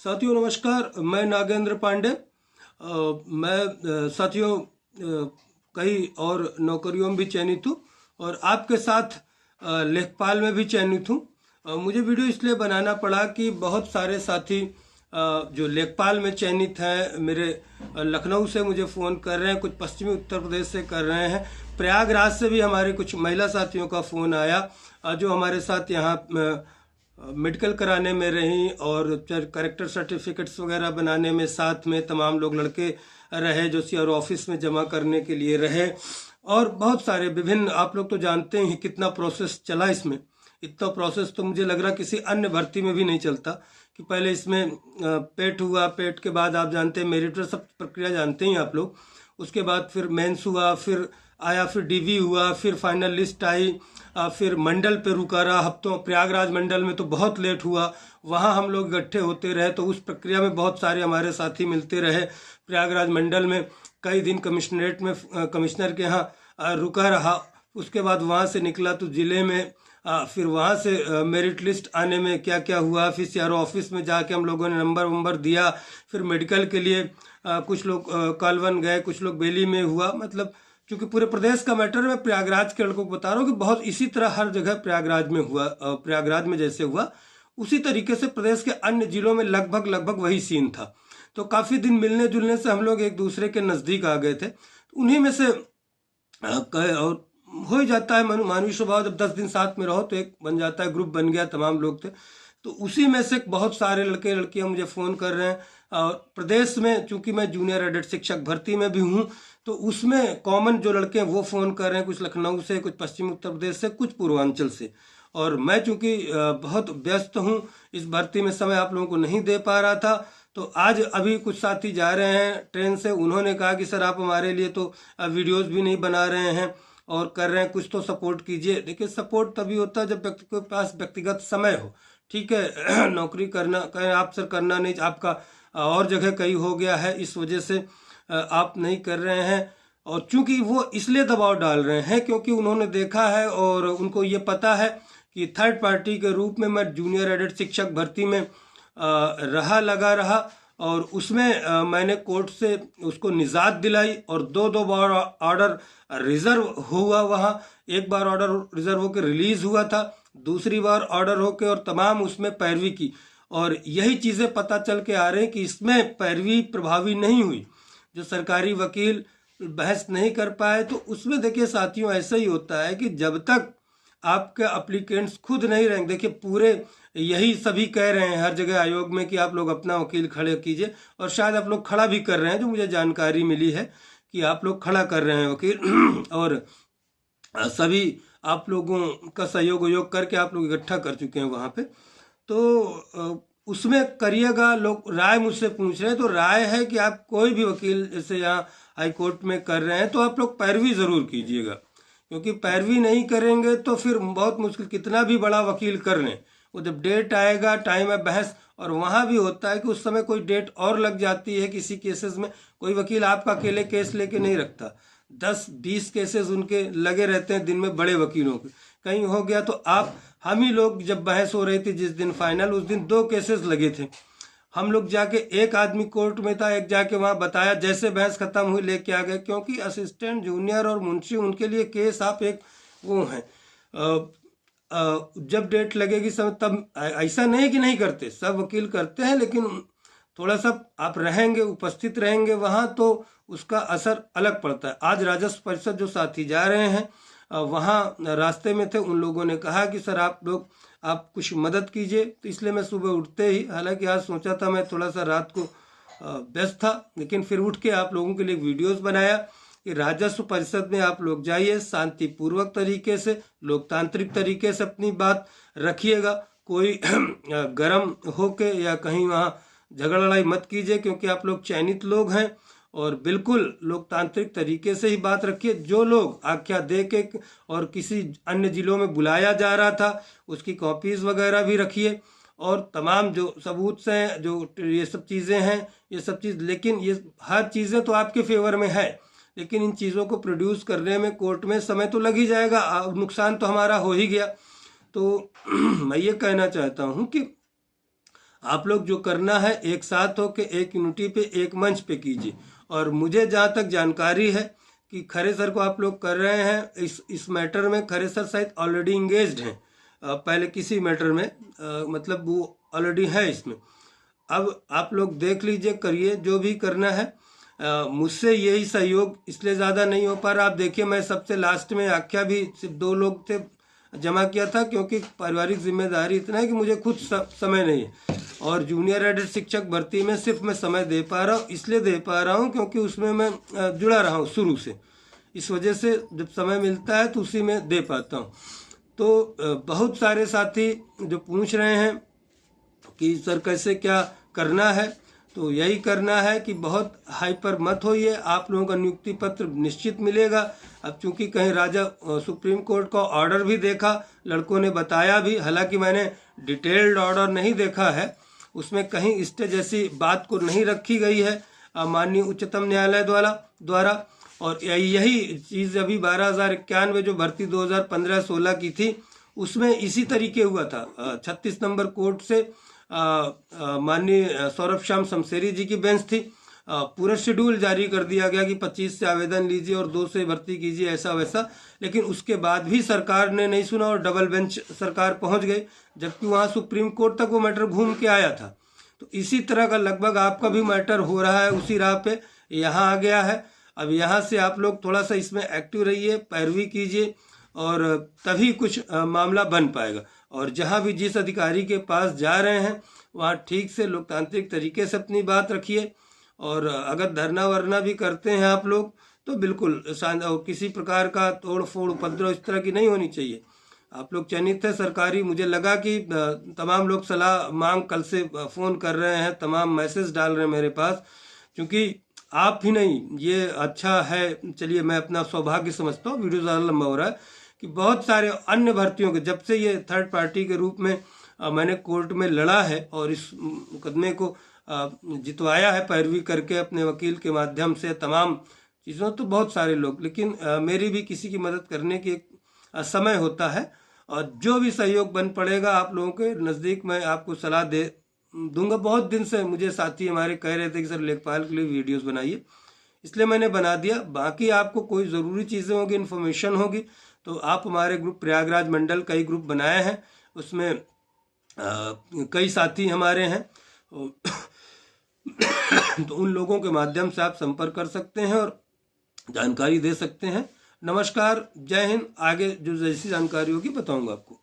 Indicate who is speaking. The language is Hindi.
Speaker 1: साथियों नमस्कार, मैं नागेंद्र पांडे। मैं साथियों कई और नौकरियों में भी चयनित हूँ और आपके साथ लेखपाल में भी चयनित हूँ। मुझे वीडियो इसलिए बनाना पड़ा कि बहुत सारे साथी जो लेखपाल में चयनित हैं मेरे लखनऊ से मुझे फ़ोन कर रहे हैं, कुछ पश्चिमी उत्तर प्रदेश से कर रहे हैं, प्रयागराज से भी हमारे कुछ महिला साथियों का फ़ोन आया जो हमारे साथ यहाँ मेडिकल कराने में रहीं और करेक्टर सर्टिफिकेट्स वगैरह बनाने में साथ में तमाम लोग लड़के रहे जो सीआरओ ऑफिस में जमा करने के लिए रहे और बहुत सारे विभिन्न, आप लोग तो जानते हैं कितना प्रोसेस चला इसमें। इतना प्रोसेस तो मुझे लग रहा किसी अन्य भर्ती में भी नहीं चलता कि पहले इसमें पेट हुआ, पेट के बाद आप जानते हैं मेरिट, सब प्रक्रिया जानते हैं आप लोग, उसके बाद फिर मेंस हुआ, फिर आया, फिर डीवी हुआ, फिर फाइनल लिस्ट आई, फिर मंडल पे रुका रहा हफ्तों। प्रयागराज मंडल में तो बहुत लेट हुआ, वहाँ हम लोग इकट्ठे होते रहे तो उस प्रक्रिया में बहुत सारे हमारे साथी मिलते रहे। प्रयागराज मंडल में कई दिन कमिश्नरेट में कमिश्नर के यहाँ रुका रहा, उसके बाद वहाँ से निकला तो ज़िले में, फिर वहाँ से मेरिट लिस्ट आने में क्या क्या हुआ, फिर सीआरओ ऑफिस में जाके हम लोगों ने नंबर दिया, फिर मेडिकल के लिए कुछ लोग कालवन गए, कुछ लोग बेली में हुआ। मतलब क्योंकि पूरे प्रदेश का मैटर मैं प्रयागराज के लड़कों को बता रहा हूँ कि बहुत इसी तरह हर जगह प्रयागराज में हुआ। प्रयागराज में जैसे हुआ उसी तरीके से प्रदेश के अन्य जिलों में लगभग वही सीन था। तो काफ़ी दिन मिलने जुलने से हम लोग एक दूसरे के नज़दीक आ गए थे। तो उन्हीं में से और हो ही जाता है मानवीय स्वभाव, जब 10 दिन साथ में रहो तो एक बन जाता है, ग्रुप बन गया, तमाम लोग थे। तो उसी में से बहुत सारे लड़के लड़कियां मुझे फ़ोन कर रहे हैं। और प्रदेश में चूंकि मैं जूनियर एडेड शिक्षक भर्ती में भी हूं तो उसमें कॉमन जो लड़के हैं वो फ़ोन कर रहे हैं, कुछ लखनऊ से, कुछ पश्चिमी उत्तर प्रदेश से, कुछ पूर्वांचल से। और मैं चूंकि बहुत व्यस्त हूं इस भर्ती में, समय आप लोगों को नहीं दे पा रहा था, तो आज अभी कुछ साथी जा रहे हैं ट्रेन से। उन्होंने कहा कि सर आप हमारे लिए तो वीडियोस भी नहीं बना रहे हैं और कर रहे हैं, कुछ तो सपोर्ट कीजिए। देखिए सपोर्ट तभी होता है जब व्यक्ति के पास व्यक्तिगत समय हो, ठीक है। नौकरी करना कहें आप सर करना नहीं, आपका और जगह कहीं हो गया है, इस वजह से आप नहीं कर रहे हैं। और चूंकि वो इसलिए दबाव डाल रहे हैं क्योंकि उन्होंने देखा है और उनको ये पता है कि थर्ड पार्टी के रूप में मैं जूनियर एडेड शिक्षक भर्ती में लगा रहा और उसमें मैंने कोर्ट से उसको निजात दिलाई और दो बार ऑर्डर रिजर्व हुआ। वहाँ एक बार ऑर्डर रिजर्व होकर रिलीज हुआ था, दूसरी बार ऑर्डर होके और तमाम उसमें पैरवी की। और यही चीज़ें पता चल के आ रहे हैं कि इसमें पैरवी प्रभावी नहीं हुई, जो सरकारी वकील बहस नहीं कर पाए। तो उसमें देखिए साथियों ऐसा ही होता है कि जब तक आपके अप्लीकेंट्स खुद नहीं रहेंगे, देखिए पूरे यही सभी कह रहे हैं हर जगह आयोग में कि आप लोग अपना वकील खड़े कीजिए, और शायद आप लोग खड़ा भी कर रहे हैं, जो मुझे जानकारी मिली है कि आप लोग खड़ा कर रहे हैं वकील और सभी आप लोगों का सहयोग योग करके आप लोग इकट्ठा कर चुके हैं वहाँ पे। तो उसमें करिएगा। लोग राय मुझसे पूछ रहे हैं, तो राय है कि आप कोई भी वकील जैसे यहाँ हाई कोर्ट में कर रहे हैं तो आप लोग पैरवी ज़रूर कीजिएगा, क्योंकि पैरवी नहीं करेंगे तो फिर बहुत मुश्किल, कितना भी बड़ा वकील कर लें, वो जब डेट आएगा, टाइम है बहस, और वहाँ भी होता है कि उस समय कोई डेट और लग जाती है किसी केसेस में। कोई वकील आपका अकेले केस लेके नहीं रखता, 10-20 केसेस उनके लगे रहते हैं दिन में, बड़े वकीलों के। कहीं हो गया तो हम ही लोग जब बहस हो रही थी जिस दिन फाइनल, उस दिन 2 केसेस लगे थे। हम लोग जाके, एक आदमी कोर्ट में था, एक जाके वहाँ बताया, जैसे बहस खत्म हुई लेके आ गए, क्योंकि असिस्टेंट जूनियर और मुंशी उनके लिए केस आप एक वो हैं। जब डेट लगेगी सब, तब ऐसा नहीं कि नहीं करते, सब वकील करते हैं, लेकिन थोड़ा सा आप रहेंगे, उपस्थित रहेंगे वहाँ तो उसका असर अलग पड़ता है। आज राजस्व परिषद जो साथी जा रहे हैं वहाँ रास्ते में थे, उन लोगों ने कहा कि सर आप कुछ मदद कीजिए। तो इसलिए मैं सुबह उठते ही, हालांकि आज सोचा था मैं थोड़ा सा रात को व्यस्त था, लेकिन फिर उठ के आप लोगों के लिए वीडियोस बनाया कि राजस्व परिषद में आप लोग जाइए, शांतिपूर्वक तरीके से, लोकतांत्रिक तरीके से अपनी बात रखिएगा। कोई गरम होके या कहीं वहाँ झगड़ा लड़ाई मत कीजिए, क्योंकि आप लोग चयनित लोग हैं और बिल्कुल लोकतांत्रिक तरीके से ही बात रखिए। जो लोग आख्या दे के और किसी अन्य जिलों में बुलाया जा रहा था उसकी कॉपीज वगैरह भी रखिए, और तमाम जो सबूत हैं, जो ये सब चीज़ें हैं, ये सब चीज़, लेकिन ये हर चीज़ें तो आपके फेवर में है, लेकिन इन चीज़ों को प्रोड्यूस करने में कोर्ट में समय तो लग ही जाएगा, नुकसान तो हमारा हो ही गया। तो मैं ये कहना चाहता हूँ कि आप लोग जो करना है एक साथ हो के एक यूनिटी पे एक मंच पे कीजिए। और मुझे जहाँ तक जानकारी है कि खरे सर को आप लोग कर रहे हैं इस मैटर में, खरे सर शायद ऑलरेडी इंगेज्ड हैं पहले किसी मैटर में, मतलब वो ऑलरेडी है इसमें। अब आप लोग देख लीजिए, करिए जो भी करना है। मुझसे यही सहयोग इसलिए ज़्यादा नहीं हो पा रहा। आप देखिए, मैं सबसे लास्ट में आख्या भी सिर्फ 2 लोग थे जमा किया था, क्योंकि पारिवारिक जिम्मेदारी इतना है कि मुझे खुद समय नहीं है। और जूनियर एडेड शिक्षक भर्ती में सिर्फ मैं समय दे पा रहा हूँ, इसलिए दे पा रहा हूँ क्योंकि उसमें मैं जुड़ा रहा हूँ शुरू से। इस वजह से जब समय मिलता है तो उसी में दे पाता हूँ। तो बहुत सारे साथी जो पूछ रहे हैं कि सर कैसे क्या करना है, तो यही करना है कि बहुत हाइपर मत होइए। आप लोगों का नियुक्ति पत्र निश्चित मिलेगा। अब चूंकि कहीं राजा सुप्रीम कोर्ट का ऑर्डर भी देखा, लड़कों ने बताया भी, हालांकि मैंने डिटेल्ड ऑर्डर नहीं देखा है, उसमें कहीं स्टे जैसी बात को नहीं रखी गई है माननीय उच्चतम न्यायालय द्वारा। और यही चीज़ अभी 12,091 जो भर्ती 2015-16 की थी, उसमें इसी तरीके हुआ था। 36 नंबर कोर्ट से माननीय सौरभ श्याम शमशेरी जी की बेंच थी। पूरा शेड्यूल जारी कर दिया गया कि 25 से आवेदन लीजिए और 2 से भर्ती कीजिए, ऐसा वैसा। लेकिन उसके बाद भी सरकार ने नहीं सुना और डबल बेंच सरकार पहुंच गई, जबकि वहां सुप्रीम कोर्ट तक वो मैटर घूम के आया था। तो इसी तरह का लगभग आपका भी मैटर हो रहा है, उसी राह पे यहाँ आ गया है। अब यहाँ से आप लोग थोड़ा सा इसमें एक्टिव रहिए, पैरवी कीजिए, और तभी कुछ मामला बन पाएगा। और जहाँ भी जिस अधिकारी के पास जा रहे हैं वहाँ ठीक से लोकतांत्रिक तरीके से अपनी बात रखिए। और अगर धरना वरना भी करते हैं आप लोग तो बिल्कुल किसी प्रकार का तोड़ फोड़ उपद्रव इस तरह की नहीं होनी चाहिए। आप लोग चयनित है सरकारी, मुझे लगा कि तमाम लोग सलाह मांग कल से फ़ोन कर रहे हैं, तमाम मैसेज डाल रहे हैं मेरे पास, क्योंकि आप ही नहीं, ये अच्छा है। चलिए, मैं अपना सौभाग्य समझता हूँ, वीडियो ज़्यादा लंबा हो रहा है, कि बहुत सारे अन्य भर्तियों के जब से ये थर्ड पार्टी के रूप में मैंने कोर्ट में लड़ा है और इस मुकदमे को जितवाया है पैरवी करके अपने वकील के माध्यम से तमाम चीज़ों, तो बहुत सारे लोग, लेकिन मेरी भी किसी की मदद करने की एक समय होता है। और जो भी सहयोग बन पड़ेगा आप लोगों के नज़दीक मैं आपको सलाह दे दूंगा। बहुत दिन से मुझे साथी हमारे कह रहे थे कि सर लेखपाल के लिए वीडियोस बनाइए, इसलिए मैंने बना दिया। बाकी आपको कोई ज़रूरी चीज़ें होगी, इन्फॉर्मेशन होगी, तो आप हमारे ग्रुप प्रयागराज मंडल कई ग्रुप बनाए हैं, उसमें कई साथी हमारे हैं तो उन लोगों के माध्यम से आप संपर्क कर सकते हैं और जानकारी दे सकते हैं। नमस्कार, जय हिंद। आगे जो जैसी जानकारी होगी बताऊंगा आपको।